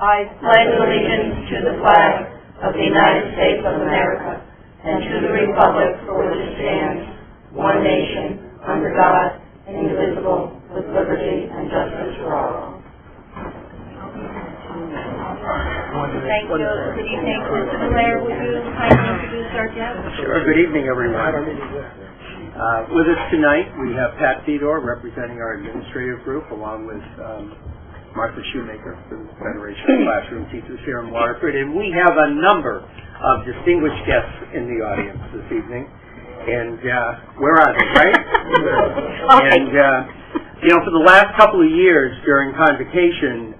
I pledge allegiance to the flag of the United States of America and to the republic for which it stands, one nation, under God, indivisible, with liberty and justice for all. Thank you. Good evening. Mr. Blair, would you kindly introduce our guest? Sure. Good evening, everyone. With us tonight, we have Pat Fedor representing our administrative group, along with Martha Shoemaker from the Federation of Classroom Teachers here in Waterford. And we have a number of distinguished guests in the audience this evening. And where are they, right? And, for the last couple of years during convocation,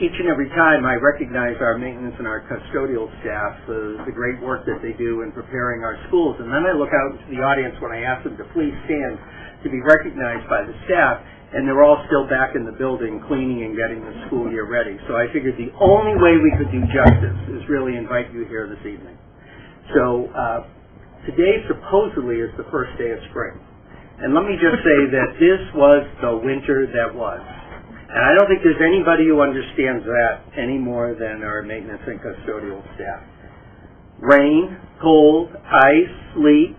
each and every time I recognize our maintenance and our custodial staff, the great work that they do in preparing our schools. And then I look out into the audience when I ask them to please stand to be recognized by the staff, and they're all still back in the building cleaning and getting the school year ready. So I figured the only way we could do justice is really invite you here this evening. So today supposedly is the first day of spring. And let me just say that this was the winter that was. And I don't think there's anybody who understands that any more than our maintenance and custodial staff. Rain, cold, ice, sleet,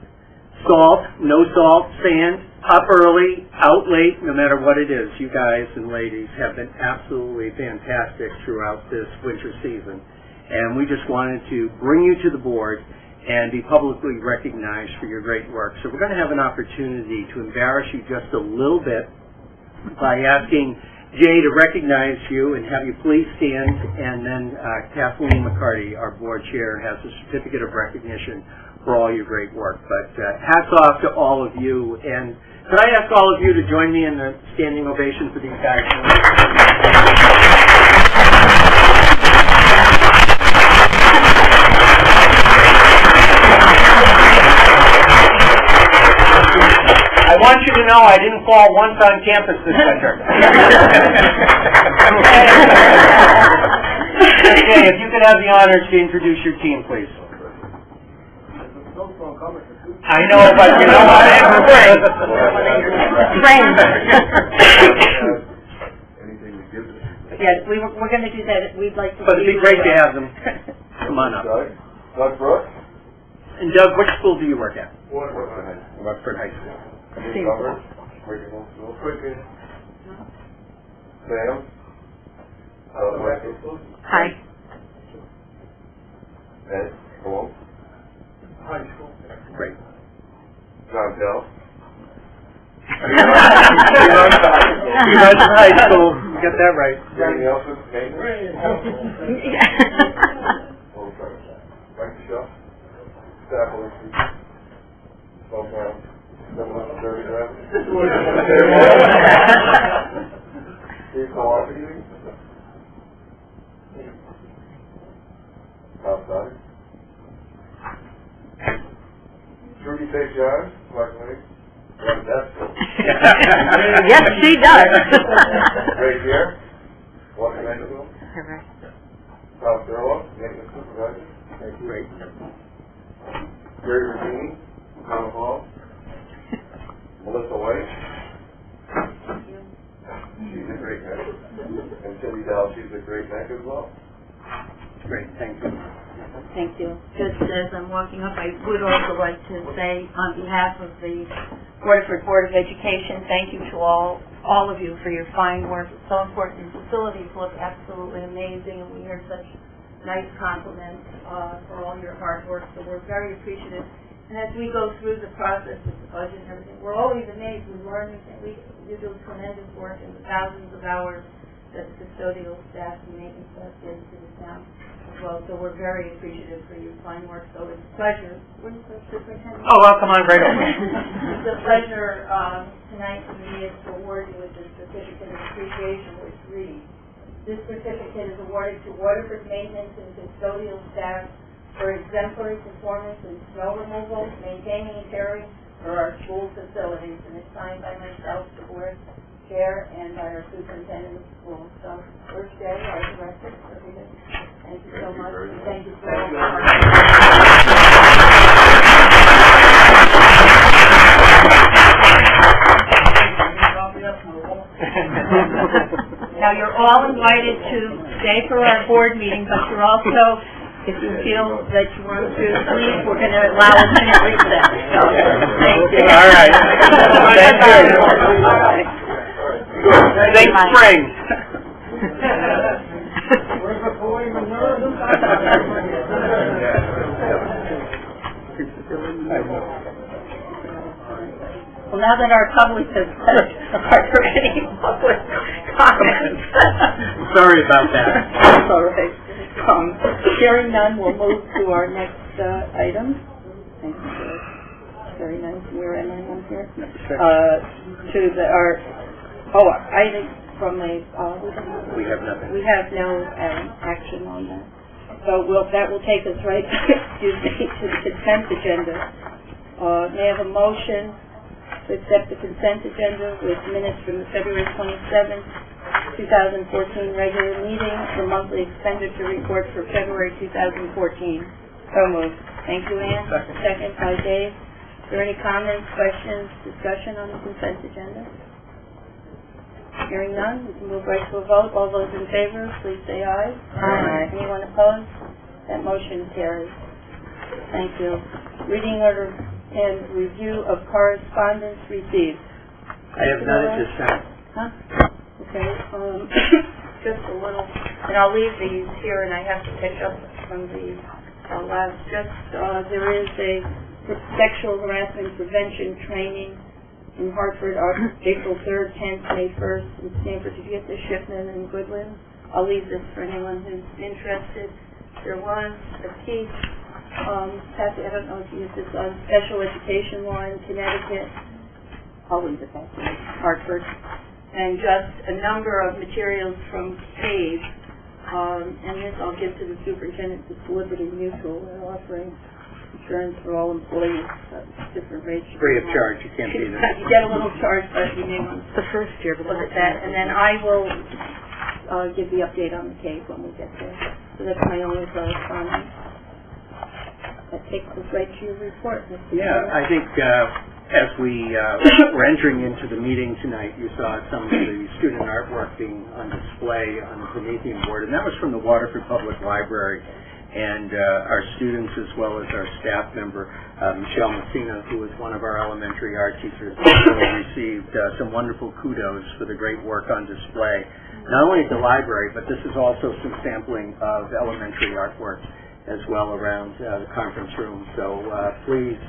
salt, no salt, sand, up early, out late, no matter what it is. You guys and ladies have been absolutely fantastic throughout this winter season. And we just wanted to bring you to the board and be publicly recognized for your great work. So we're going to have an opportunity to embarrass you just a little bit by asking Jay to recognize you and have you please stand, and then Kathleen McCarty, our board chair, has a certificate of recognition for all your great work. But hats off to all of you, and could I ask all of you to join me in a standing ovation for these guys? I want you to know I didn't fall once on campus this winter. Okay, if you could have the honors to introduce your team, please. I know, but you know what? Yes, we're going to do that. We'd like to. But it'd be great to have them. Come on up. Doug Brooks. And Doug, which school do you work at? Waterford High School. Sam. Hi. Ed. Hello. High School. Great. John Dell. You guys in high school. You got that right. Danny Nelson. Mike Michelle. Staff Elixir. Sometime. Steve Kowalski. Outside. Trudy St. John, Black Lake. Yes, she does. Right here. Walker Vanderbilt. Tom Thurlow, maintenance supervisor. Thank you. Great. Gary Regini, Common Hall. Melissa White. She's a great neck. And Cindy Dell, she's a great neck as well. Great, thank you. Thank you. Just as I'm walking up, I would also like to say on behalf of the Waterford Board of Education, thank you to all of you for your fine work. It's so important. Your facilities look absolutely amazing, and we hear such nice compliments for all your hard work, so we're very appreciative. And as we go through the process with the budget and everything, we're always amazed. We learn things. You do tremendous work in the thousands of hours that the custodial staff and maintenance staff gives to the town as well. So we're very appreciative for your fine work. So it's a pleasure. What is the superintendent? Oh, well, come on, right over. It's a pleasure tonight for me to award you with the certificate of appreciation, which reads, this certificate is awarded to Waterford maintenance and custodial staff for exemplary performance in snow removal, maintaining and caring for our school facilities, and it's signed by myself, the board chair, and by our superintendent of schools. So, first day, our director, thank you so much, and thank you for all your hard work. Now, you're all invited to stay for our board meeting, but you're also, if you feel that you want to leave, we're going to allow a minute recess. So, thank you. All right. Thank you. Thanks, spring. Where's the pulling the nerve? Well, now that our public has said, are there any public comments? Sorry about that. All right. Hearing none, we'll move to our next item. Thank you, George. Very nice. Where am I on here? To item from a, We have nothing. we have no action on that. So that will take us right, excuse me, to the consent agenda. May I have a motion to accept the consent agenda with minutes from the February 27th, 2014 regular meeting, the monthly expenditure report for February 2014. So moved. Thank you, Ann. Second by Dave. Is there any comments, questions, discussion on the consent agenda? Hearing none, we can move right to a vote. All those in favor, please say aye. Aye. Anyone opposed? That motion carries. Thank you. Reading order and review of correspondence received. I have none at this time. Huh? Okay, just a little, and I'll leave these here, and I have to pick up from the last, there is a sexual harassment prevention training in Hartford, April 3rd, 10th, May 1st, in Stanford. Did you get the Shipman and Goodwin? I'll leave this for anyone who's interested. There was a piece, Kathy, I don't know if you used this, on special education law in Connecticut. I'll leave it back there, Hartford. And just a number of materials from CAVE, and this I'll give to the superintendent. It's Liberty Mutual. They're offering insurance for all employees, different rates. Free of charge. You can't beat it. You get a little charge, but you may want The first year, but look at that. And then I will give the update on the CAVE when we get there. So that's my only correspondence. That takes us right to your report, Mr. Yeah, Chairman. I think as we were entering into the meeting tonight, you saw some of the student artwork being on display on the Promethean board, and that was from the Waterford Public Library. And our students, as well as our staff member, Michelle Messina, who was one of our elementary art teachers, received some wonderful kudos for the great work on display. Not only at the library, but this is also some sampling of elementary artwork as well around the conference room. So please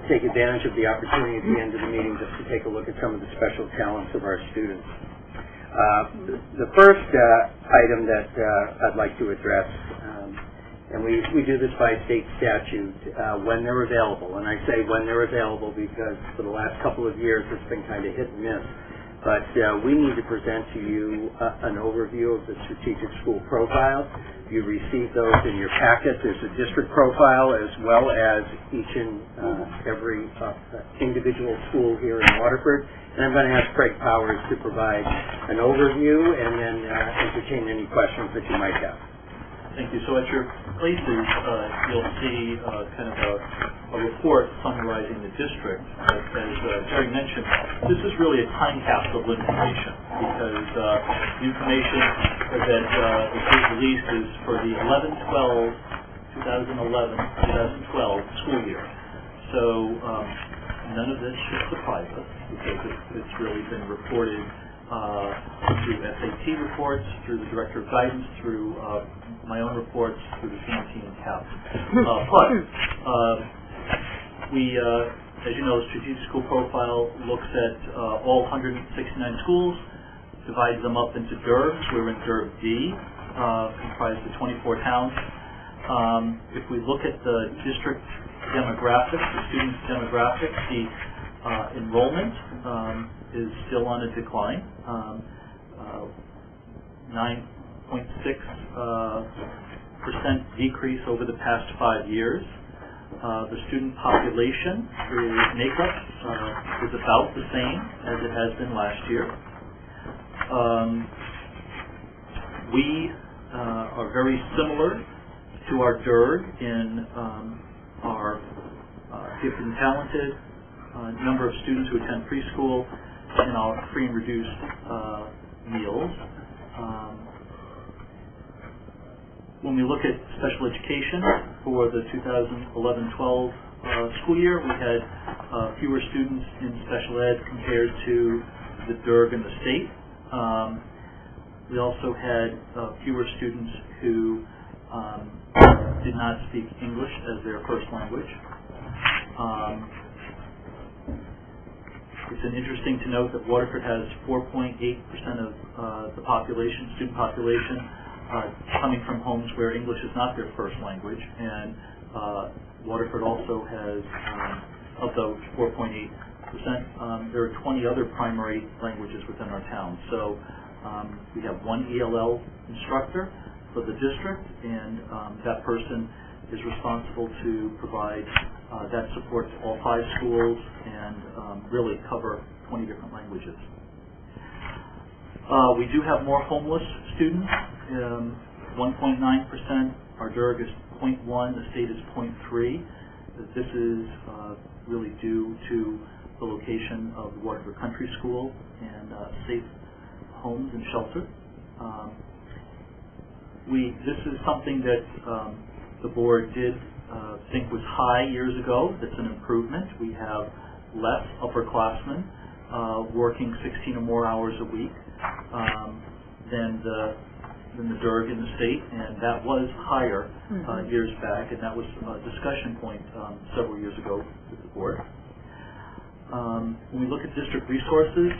take advantage of the opportunity at the end of the meeting just to take a look at some of the special talents of our students. The first item that I'd like to address, and we do this by state statute, when they're available. And I say when they're available because for the last couple of years it's been kind of hit and miss. But we need to present to you an overview of the strategic school profile. You receive those in your packet. There's a district profile as well as each and every individual school here in Waterford. And I'm going to ask Craig Powers to provide an overview and then entertain any questions that you might have. Thank you. So at your places, you'll see kind of a report summarizing the district. As Jerry mentioned, this is really a time capsule of information because the information that is released is for the 2011 school year. So none of this should surprise us because it's really been reported through SAT reports, through the Director of Guidance, through my own reports, through the CMT and CAP. But we, as you know, the Strategic School Profile looks at all 169 schools, divides them up into DERBs. We're in DERB D, comprised of 24 towns. If we look at the district demographics, the student demographics, the enrollment is still on a decline. 9.6% decrease over the past 5 years. The student population makeup is about the same as it has been last year. We are very similar to our DERG in our gifted and talented, number of students who attend preschool, and our free and reduced meals. When we look at special education for the 2011-12 school year, we had fewer students in special ed compared to the DIRG and the state. We also had fewer students who did not speak English as their first language. It's interesting to note that Waterford has 4.8% of the population, student population, coming from homes where English is not their first language, and Waterford also has, of those 4.8%, there are 20 other primary languages within our town. So we have one ELL instructor for the district, and that person is responsible to provide that support to all 5 schools and really cover 20 different languages. We do have more homeless students, 1.9%. Our DIRG is 0.1, the state is 0.3. This is really due to the location of the Waterford Country School and safe homes and shelter. This is something that the board did think was high years ago. That's an improvement. We have less upperclassmen working 16 or more hours a week than the DIRG in the state, and that was higher years back, and that was a discussion point several years ago with the board. When we look at district resources,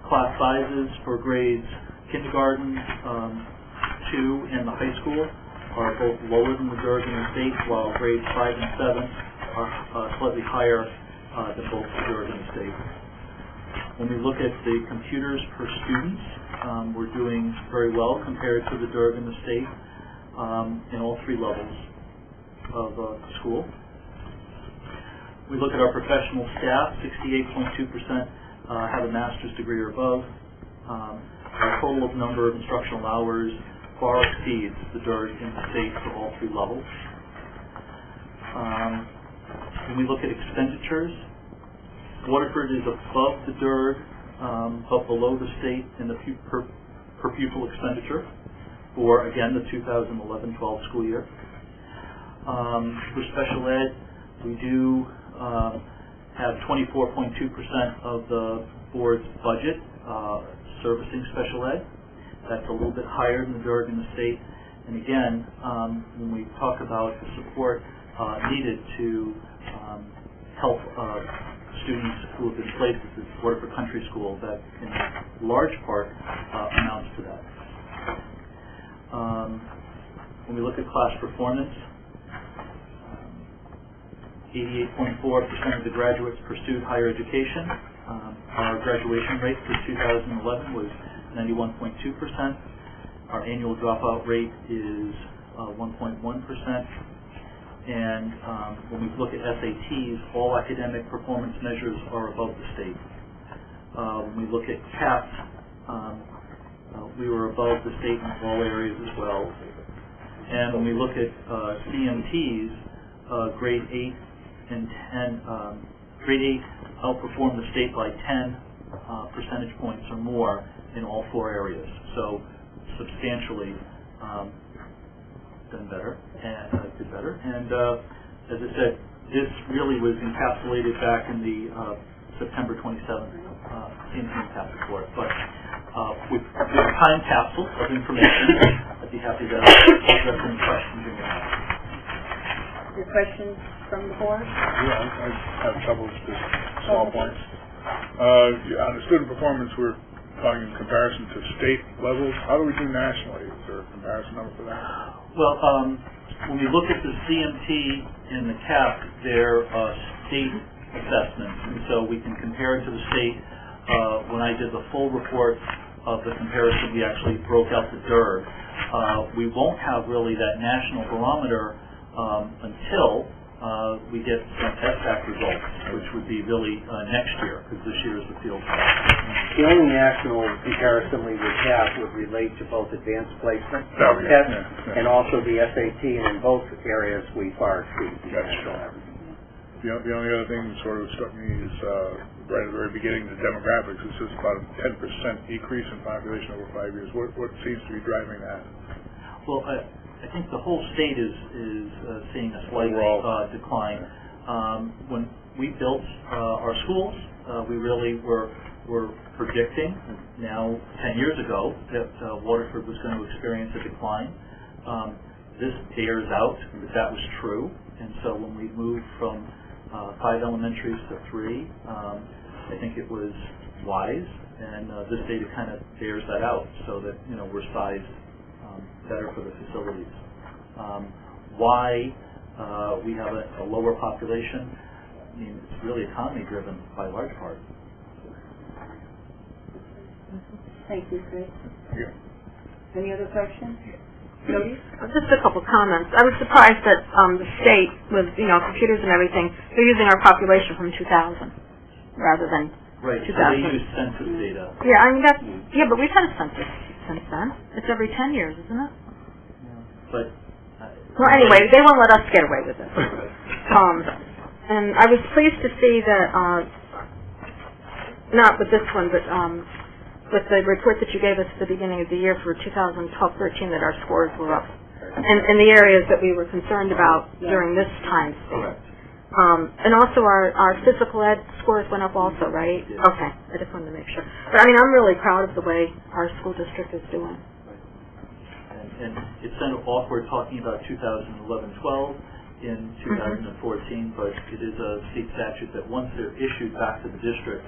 class sizes for grades kindergarten, 2, and the high school are both lower than the DIRG in the state, while grades 5 and 7 are slightly higher than both the DIRG and the state. When we look at the computers per student, we're doing very well compared to the DIRG and the state in all 3 levels of school. We look at our professional staff, 68.2% have a master's degree or above. Our total of number of instructional hours far exceeds the DIRG in the state for all 3 levels. When we look at expenditures, Waterford is above the DIRG, but below the state in the per pupil expenditure for, again, the 2011-12 school year. For special ed, we do have 24.2% of the board's budget servicing special ed. That's a little bit higher than the DIRG in the state. And again, when we talk about the support needed to help students who have been placed at the Waterford Country School, that in large part amounts to that. When we look at class performance, 88.4% of the graduates pursued higher education. Our graduation rate for 2011 was 91.2%. Our annual dropout rate is 1.1%. And when we look at SATs, all academic performance measures are above the state. When we look at CAPS, we were above the state in all areas as well. And when we look at CMTs, grade 8 and 10, grade 8 outperformed the state by 10 percentage points or more in all 4 areas. So substantially did better. And as I said, this really was encapsulated back in the September 27th CMT CAPS report. But with a time capsule of information, I'd be happy to address any questions you may have. Your questions from the board? Yeah, I have trouble with just small points. On the student performance, we're talking in comparison to state levels. How do we do nationally? Is there a comparison number for that? Well, when we look at the CMT and the CAP, they're state assessments, and so we can compare it to the state. When I did the full report of the comparison, we actually broke out the DIRG. We won't have really that national barometer until we get some SBAC results, which would be really next year, because this year is the field test. The only national comparison we would have would relate to both advanced placement tests and also the SAT, and in both areas we far exceed the national average. The only other thing that sort of struck me is right at the very beginning, the demographics. It's just about a 10% decrease in population over 5 years. What seems to be driving that? Well, I think the whole state is seeing a slight decline. When we built our schools, we really were predicting now 10 years ago that Waterford was going to experience a decline. This bears out that was true, and so when we moved from 5 elementaries to 3, I think it was wise, and this data kind of bears that out, so that we're sized better for the facilities. Why we have a lower population? I mean, it's really economy driven by a large part. Thank you, Chris. Yeah. Any other questions? Jody? Just a couple comments. I was surprised that the state, with computers and everything, they're using our population from 2000 rather than Right. 2000. So they use census data. Yeah, I mean but we've had a census since then. It's every 10 years, isn't it? But Well, anyway, they won't let us get away with it. And I was pleased to see that, not with this one, but with the report that you gave us at the beginning of the year for 2012-13, that our scores were up in the areas that we were concerned about during this time span. correct. And also our physical ed scores went up also, right? Yes. Okay, I just wanted to make sure. But I mean, I'm really proud of the way our school district is doing. And it's kind of awkward talking about 2011-12 in 2014, but it is a state statute that once they're issued back to the district,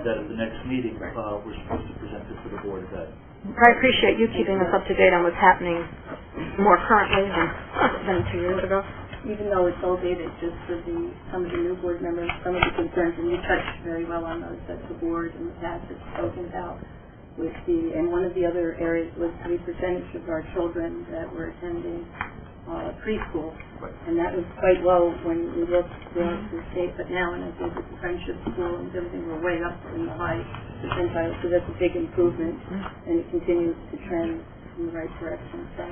that at the next meeting, we're supposed to present it to the Board of Ed. I appreciate you keeping us up to date on what's happening more currently than 2 years ago. Even though it's all dated, just for some of the new board members, some of the concerns, and you touched very well on those that the board in the past has spoken about. And one of the other areas was the percentage of our children that were attending preschool, and that was quite low when we looked throughout the state, but now, and I think with the Friendship School and everything, we're way up in the high percentile, so that's a big improvement, and it continues to trend in the right direction. So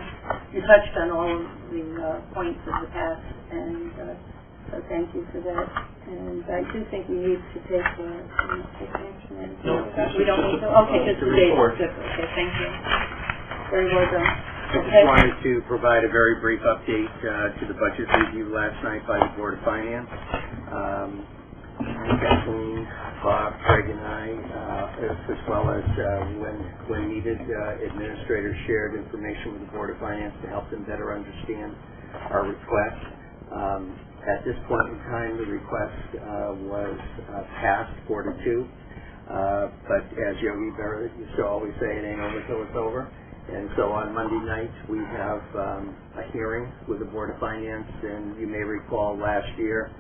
you touched on all of the points of the past, and so thank you for that. And I do think we need to take action. No, We don't need to? Okay, just the data. Okay, thank you. Very well done. I just wanted to provide a very brief update to the budget review last night by the Board of Finance. Kathleen, Bob, Craig, and I, as well as when needed, administrators shared information with the Board of Finance to help them better understand our request. At this point in time, the request was passed 4-2, but as Yogi Berra used to always say, it ain't over till it's over. And so on Monday night, we have a hearing with the Board of Finance, and you may recall last year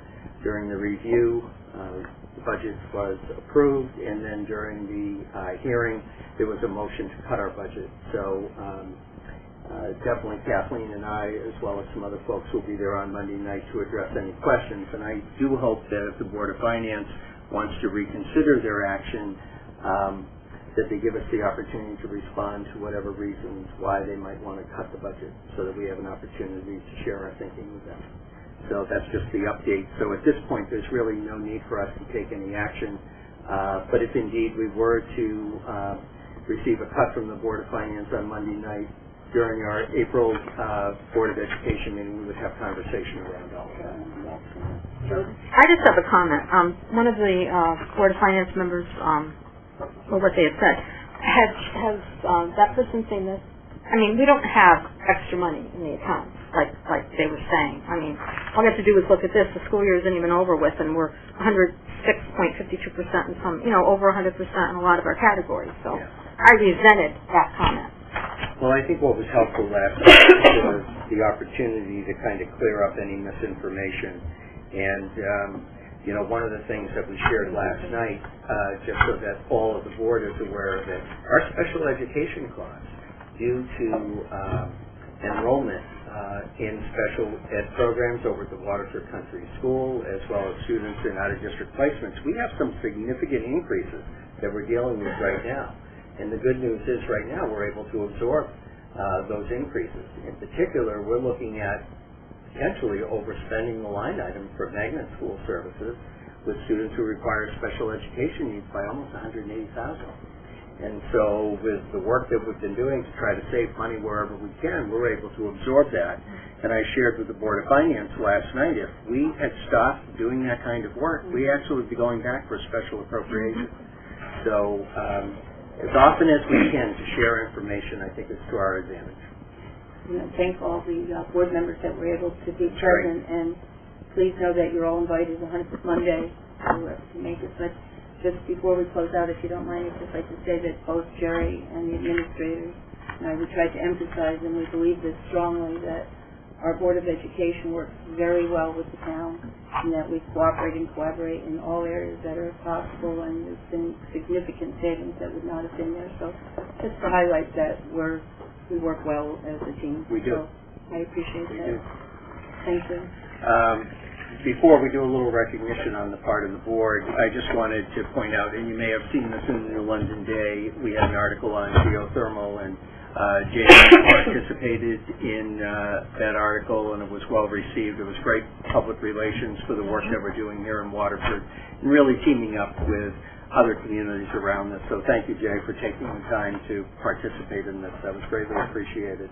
during the review, the budget was approved, and then during the hearing, there was a motion to cut our budget. So definitely Kathleen and I, as well as some other folks, will be there on Monday night to address any questions. And I do hope that if the Board of Finance wants to reconsider their action, that they give us the opportunity to respond to whatever reasons why they might want to cut the budget, so that we have an opportunity to share our thinking with them. So that's just the update. So at this point, there's really no need for us to take any action. But if indeed we were to receive a cut from the Board of Finance on Monday night, during our April Board of Education meeting, we would have conversation around all of that. I just have a comment. One of the Board of Finance members, or what they had said, has that person seen this? I mean, we don't have extra money in the account, like they were saying. I mean, all we have to do is look at this. The school year isn't even over with, and we're 106.52% in some, over 100% in a lot of our categories. So I resented that comment. Well, I think what was helpful last night was the opportunity to kind of clear up any misinformation. And, one of the things that we shared last night, just so that all of the board is aware of it, our special education costs due to enrollment in special ed programs over at the Waterford Country School, as well as students in out-of-district placements, we have some significant increases that we're dealing with right now. And the good news is right now we're able to absorb those increases. In particular, we're looking at potentially overspending the line item for magnet school services, with students who require special education needs by almost $180,000. And so with the work that we've been doing to try to save money wherever we can, we're able to absorb that. And I shared with the Board of Finance last night, if we had stopped doing that kind of work, we actually would be going back for a special appropriation. So as often as we can to share information, I think it's to our advantage. And I thank all the board members that were able to be present, and please know that you're all invited on Monday to make it. But just before we close out, if you don't mind, I'd just like to say that both Jerry and the administrators and I would try to emphasize, and we believe this strongly, that our Board of Education works very well with the town, and that we cooperate and collaborate in all areas that are possible, and there's been significant savings that would not have been there. So just to highlight that we work well as a team. We do. So I appreciate We that. do. Thank you. Before we do a little recognition on the part of the board, I just wanted to point out, and you may have seen this in the New London Day, we had an article on geothermal, and Jay participated in that article, and it was well received. It was great public relations for the work that we're doing here in Waterford, and really teaming up with other communities around us. So thank you, Jay, for taking the time to participate in this. That was greatly appreciated.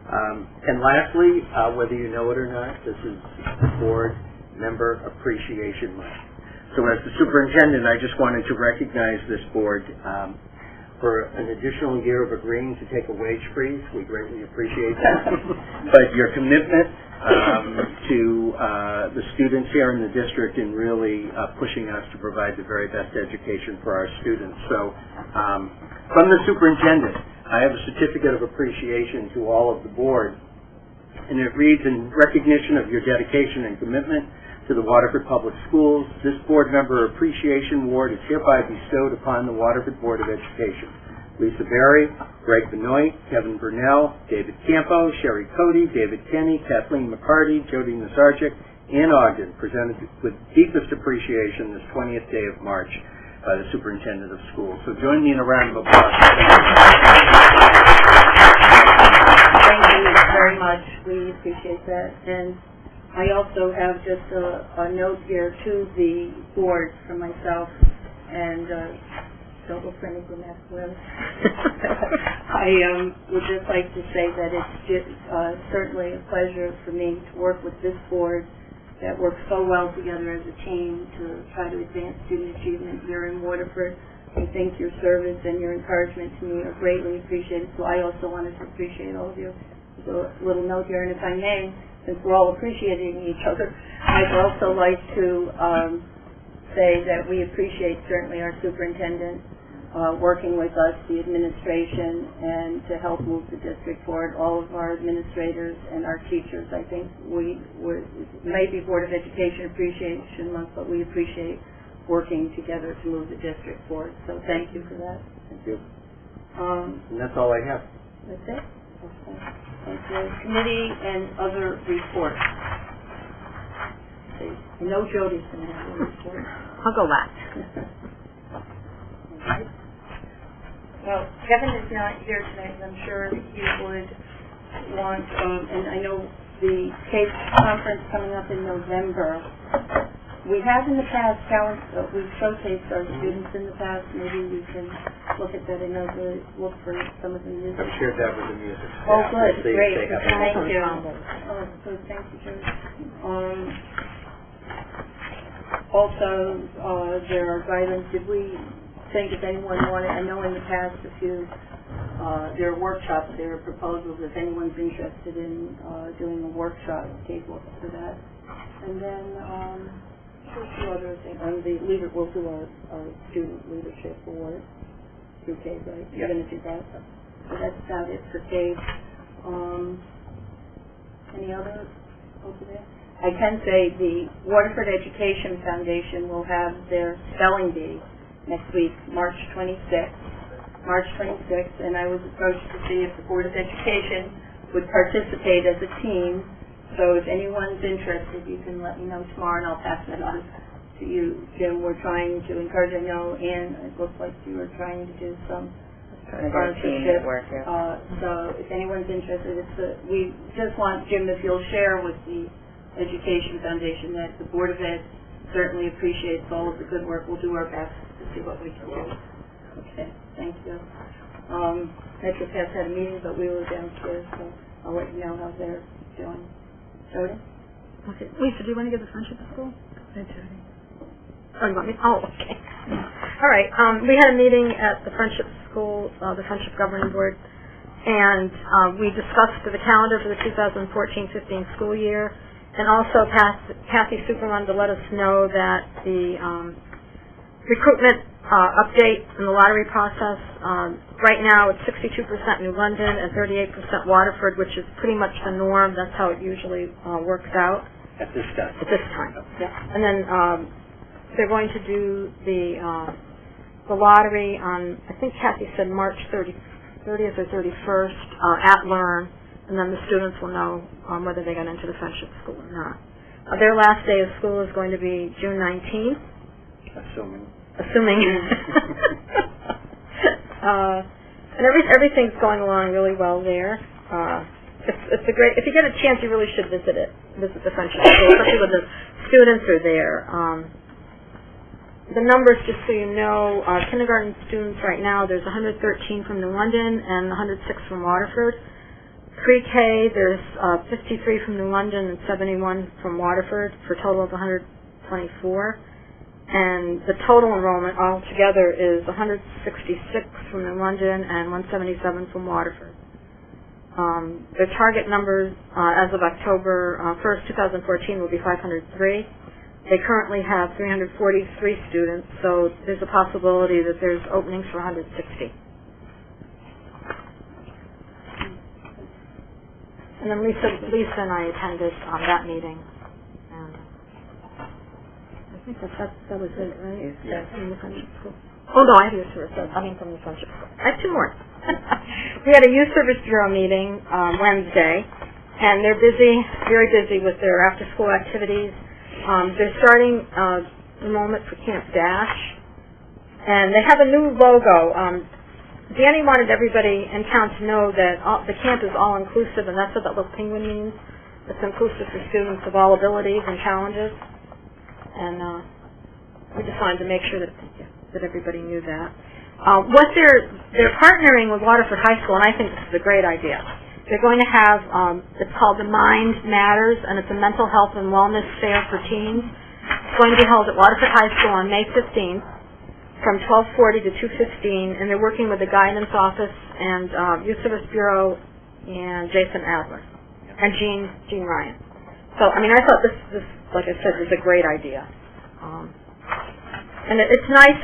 And lastly, whether you know it or not, this is Board Member Appreciation Month. So as the superintendent, I just wanted to recognize this board for an additional year of agreeing to take a wage freeze. We greatly appreciate that. But your commitment to the students here in the district and really pushing us to provide the very best education for our students. So from the superintendent, I have a certificate of appreciation to all of the board, and it reads, in recognition of your dedication and commitment to the Waterford Public Schools, this Board Member Appreciation Award is hereby bestowed upon the Waterford Board of Education. Lisa Berry, Greg Benoit, Kevin Burnell, David Campo, Sherry Cody, David Kenny, Kathleen McCarty, Jody Nazarczyk, Ann Ogden, presented with deepest appreciation this 20th day of March by the Superintendent of Schools. So join me in a round of applause. Thank you very much. We appreciate that. And I also have just a note here to the board from myself, and don't look for anything that's well. I would just like to say that it's just, certainly a pleasure for me to work with this board that works so well together as a team to try to advance student achievement here in Waterford. I think your service and your encouragement to me are greatly appreciated, so I also wanted to appreciate all of you. There's a little note here, and if I may, since we're all appreciating each other, I'd also like to say that we appreciate certainly our superintendent working with us, the administration, and to help move the district forward. All of our administrators and our teachers, I think it may be Board of Education Appreciation Month, but we appreciate working together to move the district forward. So thank you for that. Thank you. And that's all I have. That's it? Okay. Thank you. Committee and other reports. I know Jody's going to have a report. I'll go back. Well, Kevin is not here tonight, and I'm sure he would want, and I know the CAPE conference coming up in November. We have in the past we've showcased our students in the past. Maybe we can look at that. I know to look for some of the music. I've shared that with the music staff. Oh, good, We'll see if great. they have Thank any. you. Oh, good, thank you, Jody. Also, there are guidelines. Did we think if anyone wanted, I know in the past there are workshops, there are proposals, if anyone's interested in doing a workshop, Kate will for that. And then a few other things. We'll do our student leadership award through Kate, right? Yeah. You're going to do that. So that's about it for Kate. Any other over there? I can say the Waterford Education Foundation will have their spelling bee next week, March 26th, and I was approached to see if the Board of Education would participate as a team. So if anyone's interested, you can let me know tomorrow, and I'll pass that on to you, Jim. We're trying to encourage. I know, Ann, it looks like you were trying to do some sponsorship. So if anyone's interested, we just want, Jim, if you'll share with the Education Foundation that the Board of Ed certainly appreciates all of the good work. We'll do our best to see what we can do. Okay, thank you. Metropath had a meeting, but we were downstairs, so I'll let you know how they're doing. Jody? Okay. Lisa, do you want to give the Friendship School? I do. Oh, you want me? Oh, okay. All right. We had a meeting at the Friendship School, the Friendship Governing Board, and we discussed the calendar for the 2014-15 school year, and also Kathy Superman to let us know that the recruitment update in the lottery process, right now it's 62% New London and 38% Waterford, which is pretty much the norm. That's how it usually works out. At this time. At this time, yeah. And then they're going to do the lottery on, I think Kathy said March 30th or 31st at Learn, and then the students will know whether they got into the Friendship School or not. Their last day of school is going to be June 19th. Assuming. And everything's going along really well there. It's a great. If you get a chance, you really should visit the Friendship School, especially when the students are there. The numbers, just so you know, kindergarten students right now, there's 113 from New London and 106 from Waterford. Pre-K, there's 53 from New London and 71 from Waterford, for a total of 124. And the total enrollment altogether is 166 from New London and 177 from Waterford. Their target numbers as of October 1st, 2014 will be 503. They currently have 343 students, so there's a possibility that there's openings for 160. And then Lisa and I attended that meeting. And I think that was it, right? Yeah. From the Friendship School. Oh no, I have youth service. From the Friendship School. I have two more. We had a Youth Service Bureau meeting Wednesday, and they're busy, very busy with their after-school activities. They're starting enrollment for Camp Dash, and they have a new logo. Danny wanted everybody in town to know that the camp is all-inclusive, and that's what that little penguin means. It's inclusive for students of all abilities and challenges. And we just wanted to make sure that everybody knew that. What they're partnering with Waterford High School, and I think this is a great idea. They're going to have, it's called The Mind Matters, and it's a mental health and wellness fair for teens. It's going to be held at Waterford High School on May 15th from 12:40 to 2:15, and they're working with the Guidance Office and Youth Service Bureau and Jason Adler and Jean Ryan. So, I mean, I thought this, like I said, was a great idea. And it's nice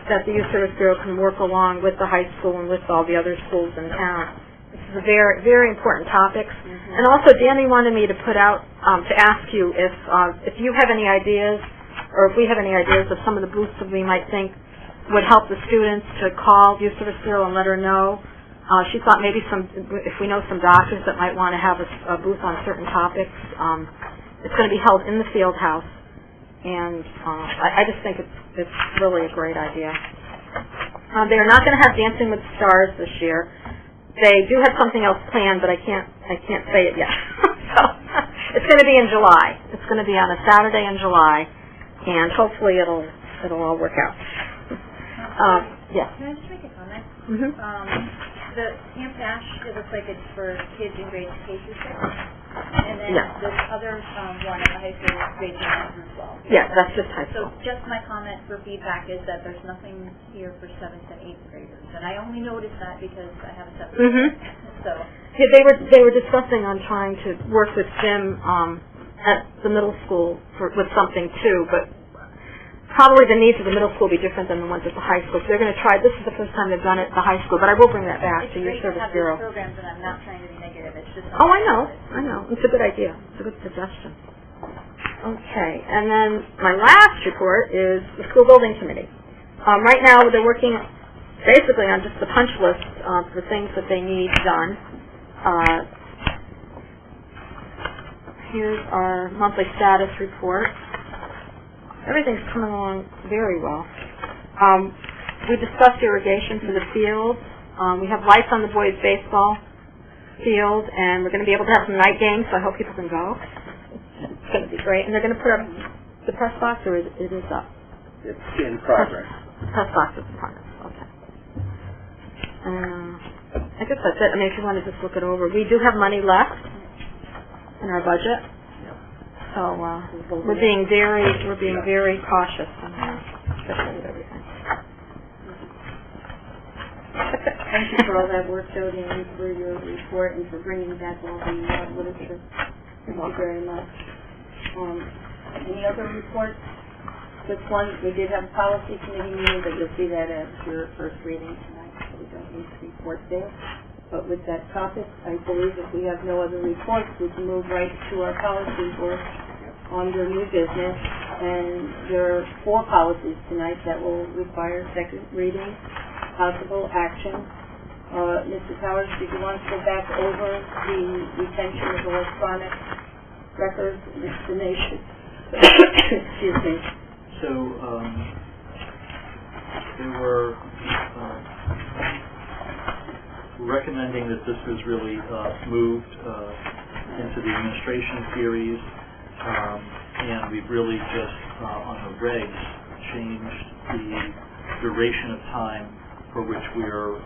that the Youth Service Bureau can work along with the high school and with all the other schools in town. This is a very, very important topic. Mm-hmm. And also, Danny wanted me to put out, to ask you if you have any ideas, or if we have any ideas of some of the booths that we might think would help the students, to call Youth Service Bureau and let her know. She thought maybe if we know some doctors that might want to have a booth on certain topics. It's going to be held in the field house, and I just think it's really a great idea. They're not going to have Dancing with the Stars this year. They do have something else planned, but I can't say it yet. So it's going to be in July. It's going to be on a Saturday in July, and hopefully it'll all work out. Yeah. Can I just make a comment? Mm-hmm. The Camp Dash, it looks like it's for kids in grades K through 6. And then this other one at the high school is grades 9 as well. Yeah, that's just high school. So just my comment for feedback is that there's nothing here for 7th and 8th graders. And I only noticed that because I have a 7th Mm-hmm. So yeah, they were discussing on trying to work with Jim at the middle school with something too, but probably the needs of the middle school will be different than the ones at the high school. So they're going to try. This is the first time they've done it at the high school, but I will bring that back to your service bureau. It's great to have these programs, and I'm not trying to be negative. It's just Oh, I know. It's a good idea. It's a good suggestion. Okay, and then my last report is the school building committee. Right now, they're working basically on just the punch list for things that they need done. Here's our monthly status report. Everything's coming along very well. We discussed irrigation for the field. We have lights on the boys' baseball field, and we're going to be able to have some night games, so I hope people can go. It's going to be great. And they're going to put up the press box, or it is up? It's in progress. The press box is in progress, okay. I guess that's it. I mean, if you want to just look it over. We do have money left in our budget. So, we're being very cautious on especially with everything. Thank you for all that work, Jody, and for your report and for bringing back all the literature. Thank you very much. Any other reports? This one, we did have a policy committee meeting, but you'll see that as your first reading tonight, so we don't need to report there. But with that topic, I believe if we have no other reports, we can move right to our policy work under new business. And there are 4 policies tonight that will require second reading, possible action. Mr. Powers, did you want to go back over the retention of electronic records and information? Excuse me. So, they were recommending that this was really moved into the administration series, and we've really just, on the regs, changed the duration of time for which we are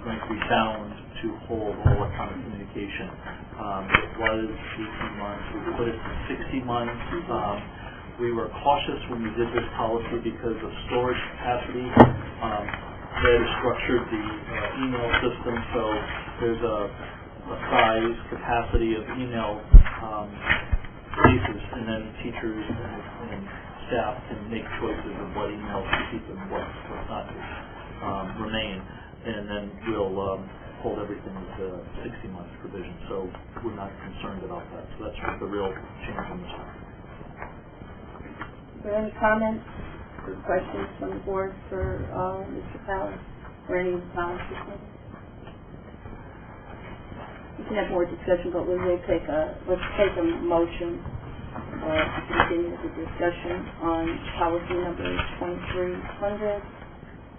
going to be bound to hold all electronic communication. It was 18 months. We put it to 60 months. We were cautious when we did this policy because of storage capacity. They structured the email system so there's a size capacity of email cases, and then teachers and staff can make choices of what emails to keep and what not to remain. And then we'll hold everything with the 60-month provision. So we're not concerned about that. So that's the real change in this one. Are there any comments or questions from the board for Mr. Powers or any of the policy committee? We can have more discussion, but we will take let's take a motion to continue the discussion on policy number 2300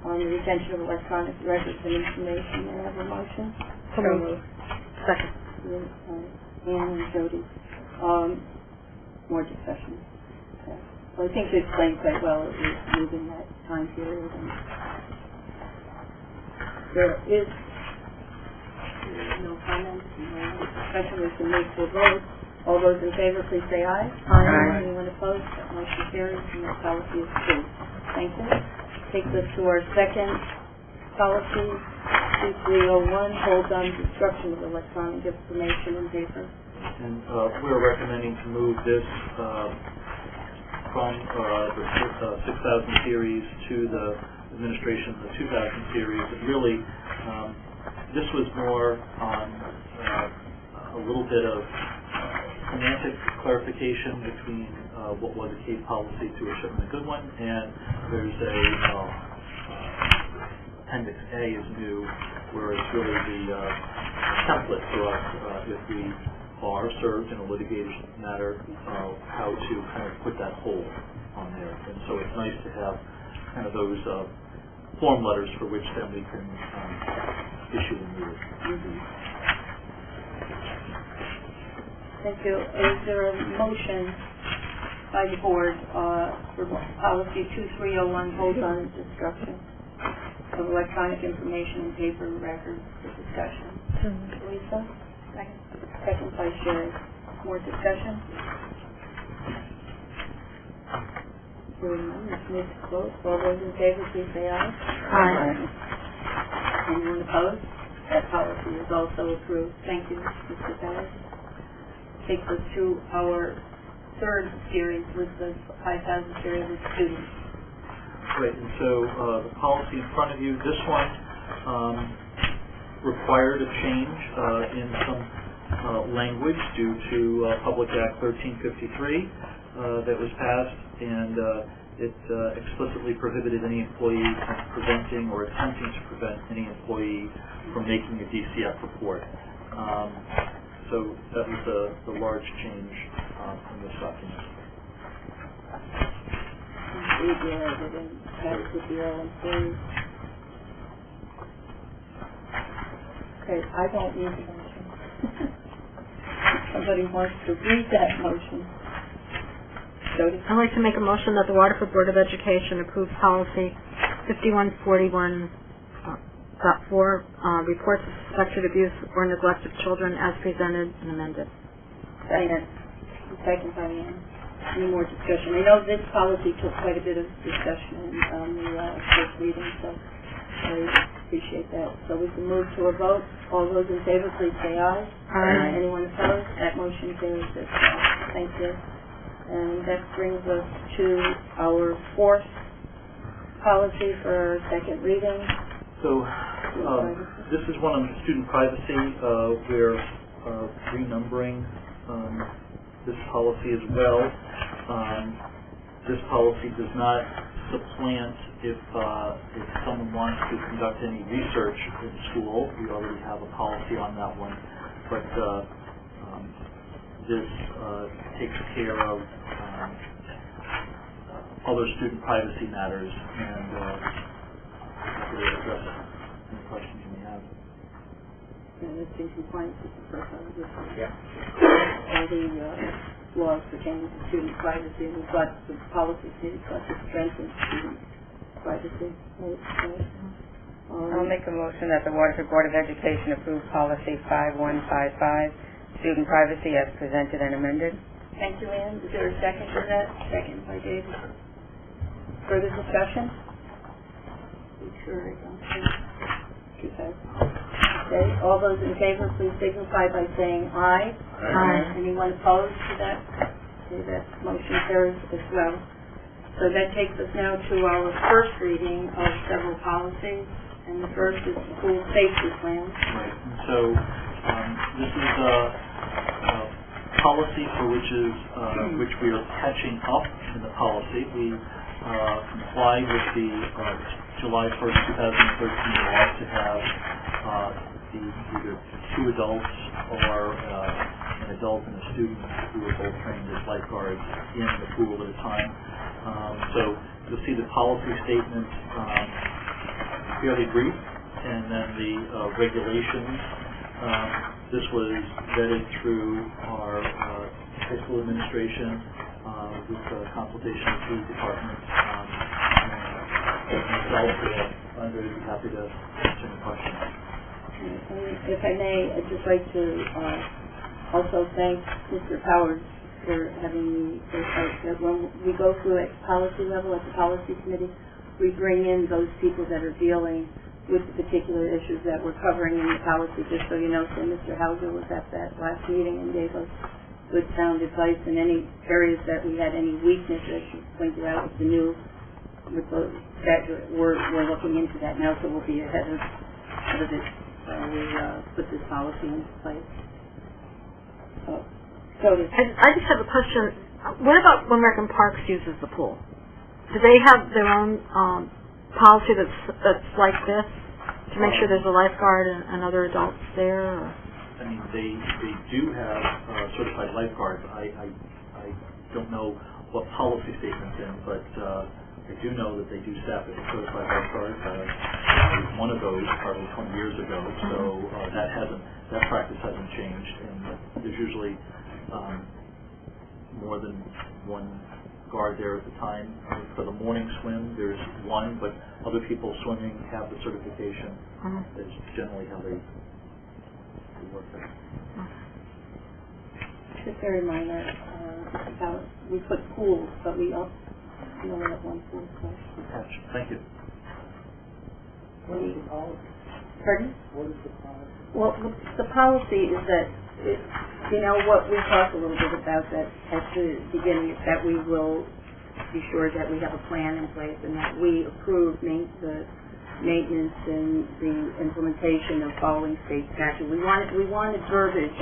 on the retention of electronic records and information. May I have a motion? So moved. Second. Ann and Jody. More discussion. Okay. Well, I think you explained quite well it was moving that time period. And there is no comments, no discussion. We can move to a vote. All those in favor, please say aye. Aye. Anyone opposed? That motion carries and the policy is approved. Thank you. Takes us to our second policy, 2301, holds on destruction of electronic information and paper. And we're recommending to move this from the 6000 series to the administration of the 2000 series. And really, this was more on a little bit of semantic clarification between what was a CAPE policy to a shipment a good one, and there's a Appendix A is new, where it's really the template for us if we are served in a litigation matter, how to kind of put that hold on there. And so it's nice to have kind of those form letters for which then we can issue and move. Thank you. Is there a motion by the board for policy 2301, holds on destruction of electronic information and paper records for discussion? Lisa? Second. Second by Sherry. More discussion? Hearing none, let's move to close. All those in favor, please say aye. Aye. Anyone opposed? That policy is also approved. Thank you, Mr. Bennett. Takes us to our third series with the 5,000 series of students. Right, and so the policy in front of you, this one required a change in some language due to Public Act 1353 that was passed, and it explicitly prohibited any employee from preventing or attempting to prevent any employee from making a DCF report. So that was the large change in this document. Okay, I don't need the motion. Somebody wants to read that motion. Jody? I'd like to make a motion that the Waterford Board of Education approve policy 5141.4, reports of suspected abuse or neglect of children as presented and amended. Second. Second by Ann. Any more discussion? I know this policy took quite a bit of discussion on the first reading, so I appreciate that. So we can move to a vote. All those in favor, please say aye. Aye. Anyone opposed? That motion carries as well. Thank you. And that brings us to our fourth policy for second reading. So, this is one on student privacy. We're renumbering this policy as well. This policy does not supplant if someone wants to conduct any research in school. We already have a policy on that one, but this takes care of other student privacy matters, and happy to address any questions you may have. And it's in compliance with the first one. Yeah. All the laws pertaining to student privacy, and we've got the policies needed to strengthen student privacy. I'll make a motion that the Waterford Board of Education approve policy 5155, student privacy as presented and amended. Thank you, Ann. Is there a second to that? Second by David. Further discussion? Be sure I don't see. Okay. All those in favor, please signify by saying aye. Aye. Anyone opposed to that? Okay, that motion carries as well. So that takes us now to our first reading of several policies, and the first is the school safety plan. Right. And so this is a policy for which we are catching up in the policy. We comply with the July 1st, 2013 law to have either two adults or an adult and a student who are both trained as lifeguards in the pool at a time. So you'll see the policy statement fairly brief, and then the regulations. This was vetted through our high school administration with consultation with the department. Myself, I'm very happy to answer any questions. And if I may, I'd just like to also thank Mr. Powers for having me out. That when we go through at policy level, at the policy committee, we bring in those people that are dealing with the particular issues that we're covering in the policy. Just so you know, so Mr. Hauser was at that last meeting and gave us good sound advice in any areas that we had any weakness, as you pointed out, with the new, with the, that we're looking into that now, so we'll be ahead of it. We put this policy into place. I just have a question. What about when American Parks uses the pool? Do they have their own policy that's like this to make sure there's a lifeguard and other adults there? Or? I mean, they do have certified lifeguards. I don't know what policy statement's in, but I do know that they do staff as a certified lifeguard. I was one of those probably 20 years ago, so that practice hasn't changed, and there's usually more than one guard there at the time. For the morning swim, there's one, but other people swimming have the certification. That's generally how they work there. Just a reminder, we put pools, but we also only have one pool. Thank you. What is the policy? Pardon? What is the policy? Well, the policy is that, what we talked a little bit about that at the beginning is that we will be sure that we have a plan in place and that we approve the maintenance and the implementation of following state statute. We wanted verbiage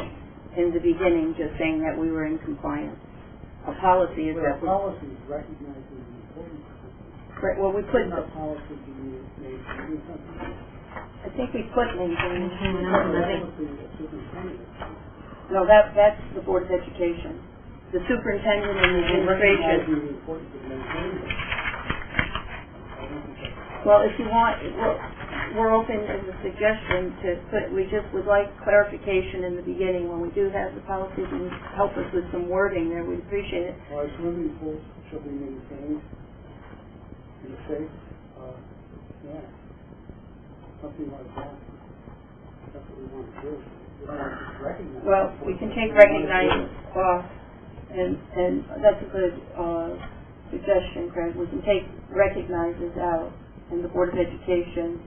in the beginning just saying that we were in compliance. A policy is that... The policy is recognizing the importance of it. Right, well, we put... The policy to be made to do something. I think we put anything... No, No, that's the Board of Education. The superintendent and the administration. Well, if you want, we're open as a suggestion to put, we just would like clarification in the beginning when we do have the policies and help us with some wording there, we'd appreciate it. Our swimming pools should be maintained in a safe, manner. Something like that. That's what we want to do. We don't want to just recognize. Well, we can take recognize off, and that's a good, suggestion, Craig. We can take recognizes out, and the Board of Education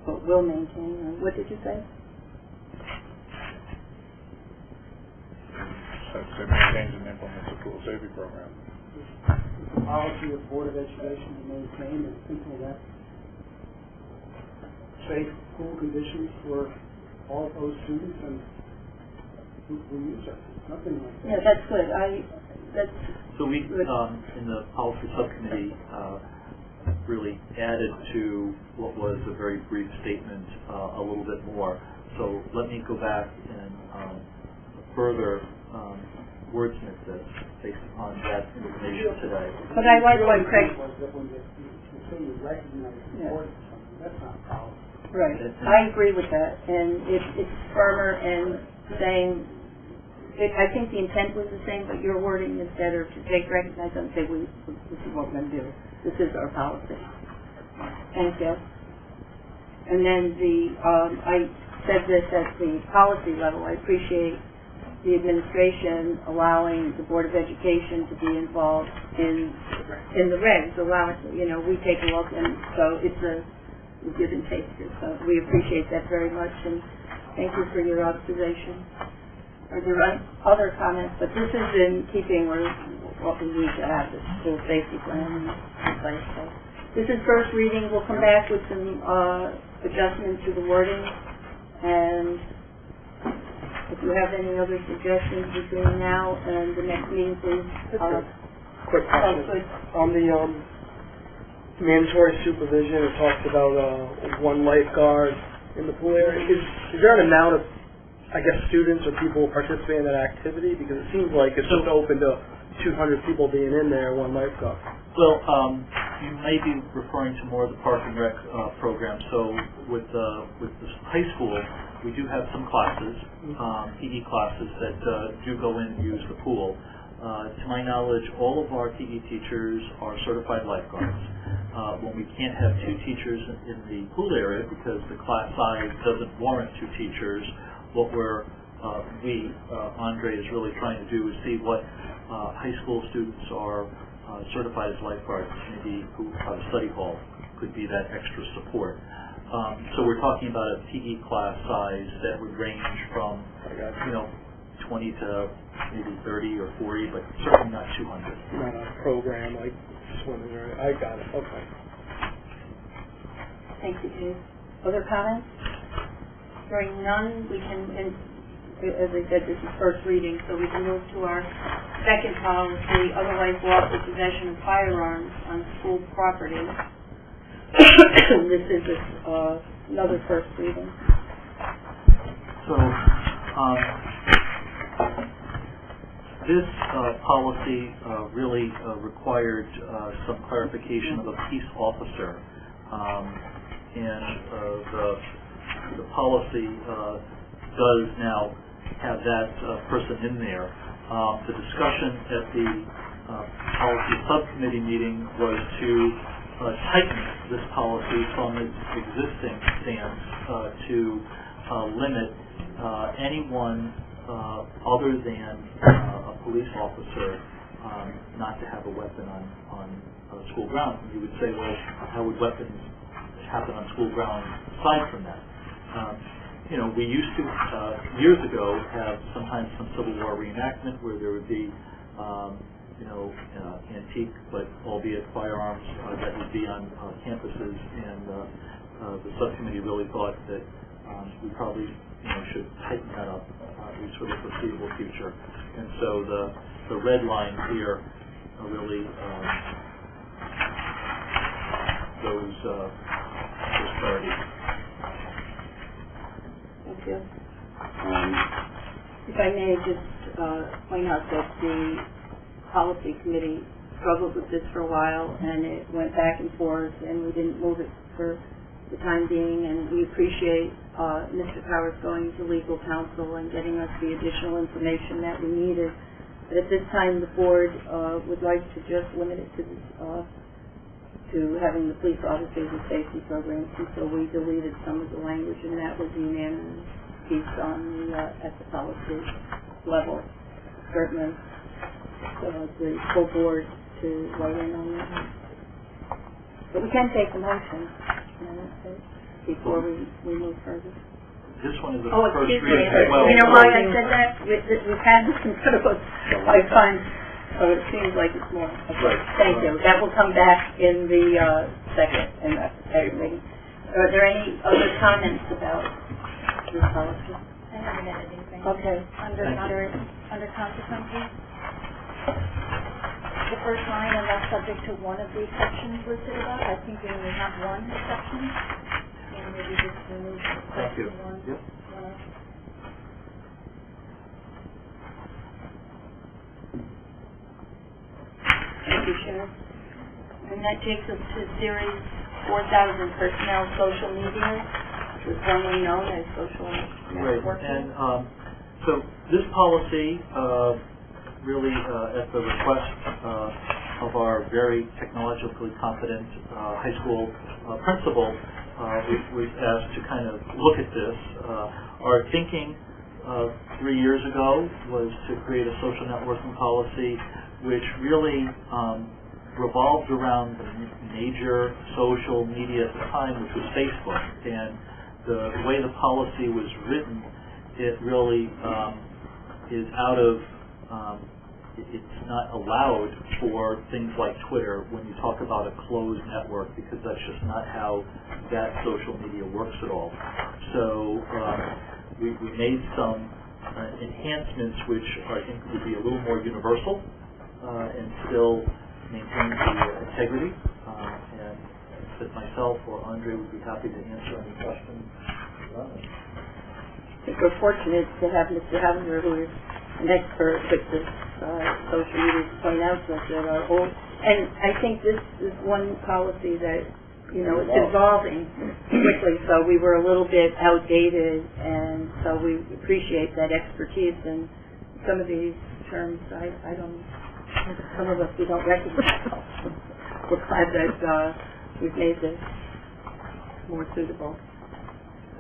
will maintain, or what did you say? It maintains and implements a pool safety program. It's the policy of Board of Education to maintain and implement safe pool conditions for all those students and who use it. Nothing like that. Yeah, that's good. So we, in the policy subcommittee, really added to what was a very brief statement a little bit more. So let me go back and further wordsmith this based upon that information today. But I like what Craig... Was that when you say you recognize the importance of something, that's not policy. Right. I agree with that, and it's firmer and saying, I think the intent was the same, but your wording is better to take recognize and say, this is what we're going to do. This is our policy. Thank you. And then I said this at the policy level. I appreciate the administration allowing the Board of Education to be involved in the regs. We take a look, and so it's a give and take. So we appreciate that very much, and thank you for your observation. Are there other comments? But this is in keeping with what we need to have, the school safety plan in place. So this is first reading. We'll come back with some adjustments to the wording, and if you have any other suggestions between now and the next meeting, please. Quick question. On the mandatory supervision, it talks about one lifeguard in the pool area. Is there an amount of, I guess, students or people participating in that activity? Because it seems like it's just open to 200 people being in there, one lifeguard. Well, you may be referring to more of the Park and Rec program. So with the high school, we do have some classes, PE classes that do go in and use the pool. To my knowledge, all of our PE teachers are certified lifeguards. When we can't have two teachers in the pool area because the class size doesn't warrant two teachers, what Andre is really trying to do is see what high school students are certified as lifeguards, maybe who have a study hall could be that extra support. So we're talking about a PE class size that would range from 20 to maybe 30 or 40, but certainly not 200. Not a program like swimming, or I got it. Okay. Thank you, Dave. Other comments? Hearing none, we can, as I said, this is first reading, so we can move to our second policy, otherwise lawful possession of firearms on school property. This is another first reading. So, this policy really required some clarification of a peace officer, and the policy does now have that person in there. The discussion at the policy subcommittee meeting was to tighten this policy from its existing stance to limit anyone other than a police officer not to have a weapon on school grounds. And you would say, well, how would weapons happen on school grounds aside from that? We used to, years ago, have sometimes some Civil War reenactment where there would be, antique, but albeit firearms that would be on campuses, and the subcommittee really thought that we probably should tighten that up, at least for the foreseeable future. And so the red lines here are really those priorities. Thank you. If I may just point out that the policy committee struggled with this for a while, and it went back and forth, and we didn't move it for the time being, and we appreciate Mr. Powers going to legal counsel and getting us the additional information that we needed. But at this time, the board would like to just limit it to having the police officers and safety programs, and so we deleted some of the language, and that was unanimous piece on the at the policy level. Certainly, the full board to weigh in on that. But we can take a motion before we move further. This one is the Oh, first excuse me. reading as well. You know why I said that? We've had this in front of us 5 times, so it seems like it's more. Okay. Right. Thank you. That will come back in the second meeting. Are there any other comments about this policy? I haven't added anything. Okay. Under consequences, the first line, unless subject to one of the exceptions listed above, I think we only have one exception. And maybe just remove Thank you. one. Yep. One of. Thank you, Sharon. And that takes us to Series 4000, Personnel Social Media, which was formerly known as Social Right, Networking. and so this policy, really at the request of our very technologically competent high school principal, was asked to kind of look at this. Our thinking 3 years ago was to create a social networking policy which really revolved around the major social media at the time, which was Facebook. And the way the policy was written, it really is out of, it's not allowed for things like Twitter when you talk about a closed network, because that's just not how that social media works at all. So we made some enhancements which I think would be a little more universal and still maintain the integrity. And that myself or Andre would be happy to answer any questions about it. I think we're fortunate to have Mr. Havener, who is an expert with this social media, to point out to us that our old, and I think this is one policy that, you know, it's evolving quickly, so we were a little bit outdated, and so we appreciate that expertise. And some of these terms, I don't, some of us we don't recognize. We're glad that we've made this more suitable.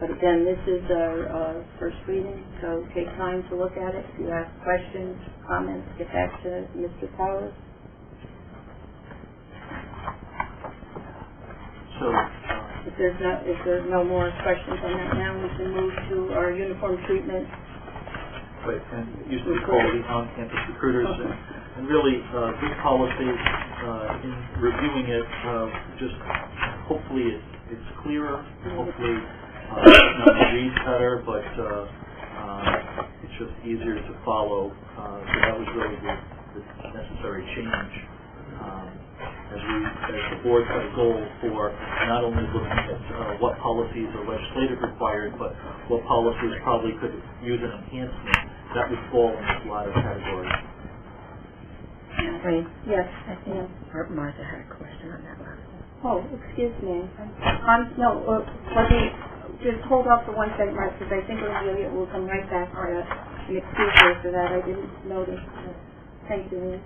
But again, this is our first reading, so take time to look at it. If you have questions, comments, get back to Mr. Powers. So If there's no more questions on that now, we can move to our uniform treatment. right, and it used to be called the on-campus recruiters, and really this policy, in reviewing it, just hopefully it's clearer, hopefully it reads better, but it's just easier to follow. So that was really the necessary change. As the board had a goal for not only looking at what policies are legislative required, but what policies probably could use an enhancement, that would fall in this latter category. Wayne, Yes. Martha had a question on that one. Oh, excuse me. No, let me just hold off for 1 second, Mark, because I think we'll come right back to that. An excuse her for that. I didn't notice. Thank you.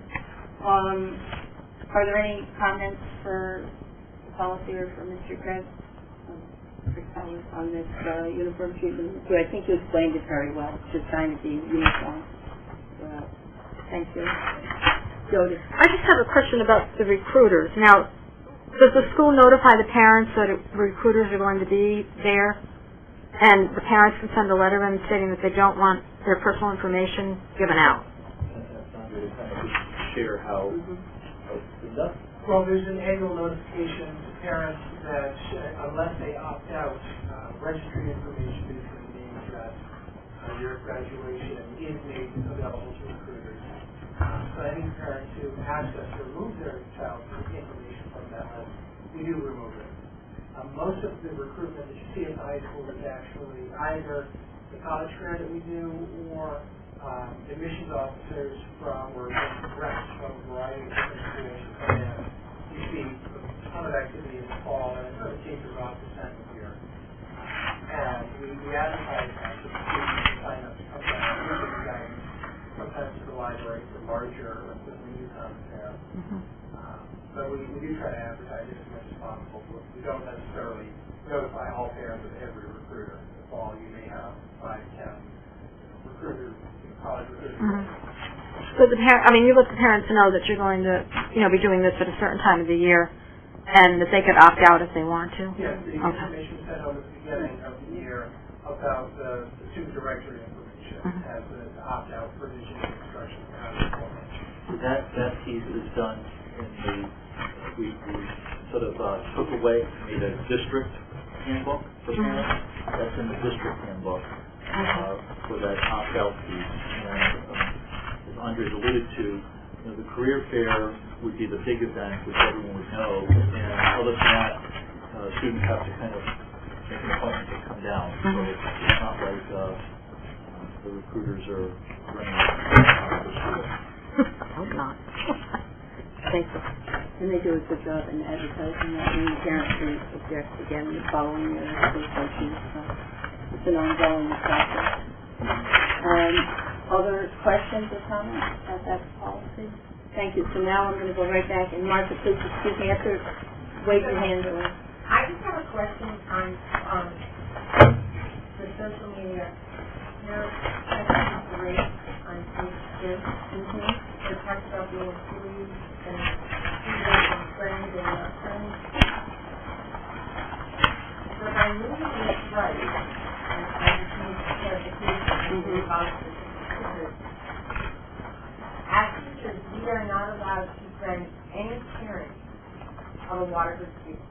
Are there any comments for the policy or for Mr. Craig on this uniform treatment? I think you explained it very well. Just trying to be uniform. Thank you. Jody. I just have a question about the recruiters. Now, does the school notify the parents that recruiters are going to be there, and the parents can send a letter in stating that they don't want their personal information given out? Share how it's done. Well, there's an annual notification to parents that unless they opt out, registry information is going to be addressed. Year of graduation is made available to recruiters. So any parents who ask us to remove their child's information from that list, we do remove it. Most of the recruitment that you see at the high school is actually either the college grad that we do or admissions officers from or reps from a variety of different schools who come in. You see ton of activity in the fall, and it sort of tapers off the second year. And we advertise that so students can sign up to come down and look at the guidance, sometimes to the library for larger, when the new comes there. So we do try to advertise it as much as possible. We don't necessarily notify all parents of every recruiter. In the fall, you may have 5, 10 recruiters, college recruiters. So you let the parents know that you're going to, be doing this at a certain time of the year, and that they could opt out if they want to? Yes, the information sent over at the beginning of the year about the student directory information has the opt-out provision and instructions on how to perform it. So that piece is done in we sort of took away, made a district handbook for parents. That's in the district handbook for that opt-out piece. And as Andre's alluded to, the career fair would be the big event, which everyone would know. And other than that, students have to kind of make an appointment to come down. So it's not like the recruiters are running the school. Hope not. Thank you. And they do a good job in advertising that, and parents who object again the following year, those functions. So it's an ongoing process. Other questions or comments about that policy? Thank you. So now I'm going to go right back. And Martha, please excuse me. You have to wave your hand around. I just have a question on the social media. Checking the rate on page 2. It talks about the employees and students and friends and not friends. But I'm reading this right, and I just need clarification about the teachers. As teachers, we are not allowed to send any parent of a Waterford student.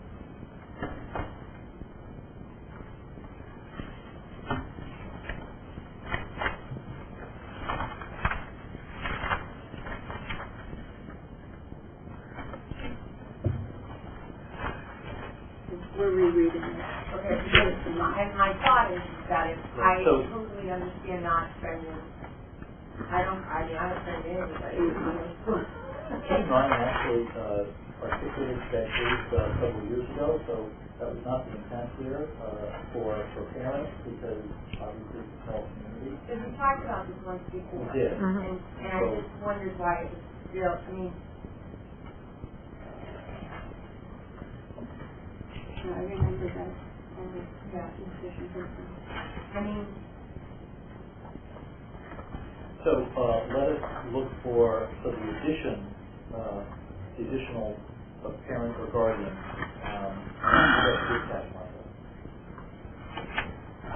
We're rereading it. Okay, and my thought is that if I totally understand not spending, I don't spend anybody. Ryan actually articulated that case several years ago, so that was not the intent here for parents, because obviously it's a small community. Because we talked about this once before. We did. And I just wondered why it was still, I remember that. So let us look for the additional parent or guardian.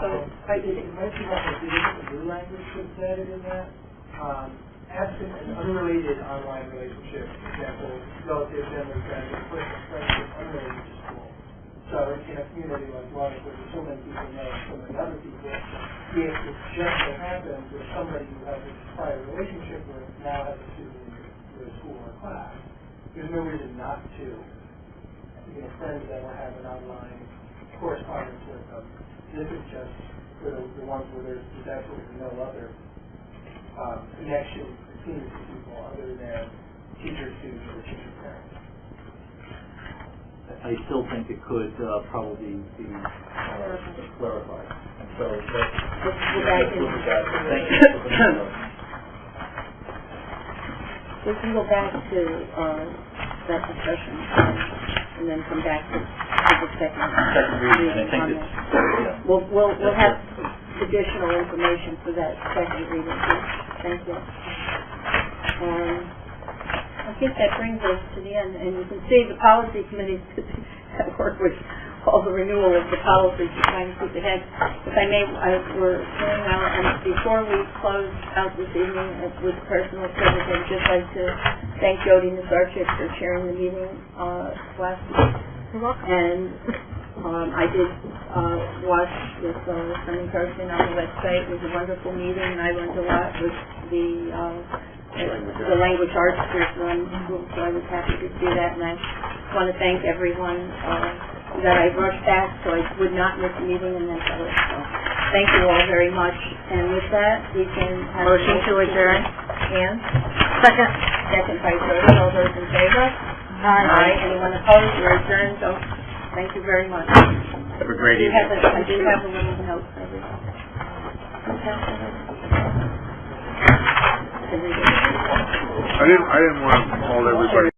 So I think most of what we do with the blue language was added in that. Absent an unrelated online relationship, for example, relative, family, friends, or personal friendship unrelated to school. So in a community like Waterford, where so many people know so many other people, if it just so happens that somebody who has a prior relationship with now has a student in your school or class, there's no reason not to friends that will have an online correspondence with them. This is just for the ones where there's absolutely no other connection between the two people other than teacher-student or teacher-parent. I still think it could probably be clarified. And so let's look at that. Thank you. We can go back to that discussion and then come back to the second reading. And I think it's we'll have additional information for that second reading. Thank you. I think that brings us to the end, and you can see the policy committees have worked with all the renewal of the policies to try and keep ahead. If I may, we're doing now, and before we close out this evening with personal privilege, I'd just like to thank Jody Nazarchik for chairing the meeting last week. And I did watch with some encouragement on the website. It was a wonderful meeting, and I learned a lot with the language arts curriculum, so I was happy to see that, and I want to thank everyone that I rushed back so I would not miss a meeting and then tell it. So thank you all very much, and with that, we can have motion to adjourn. And Second. Second by Jody. All those in favor? Aye. Anyone opposed? We're adjourned, so thank you very much. Have a great evening. I do have a little note for everyone. I didn't want to hold everybody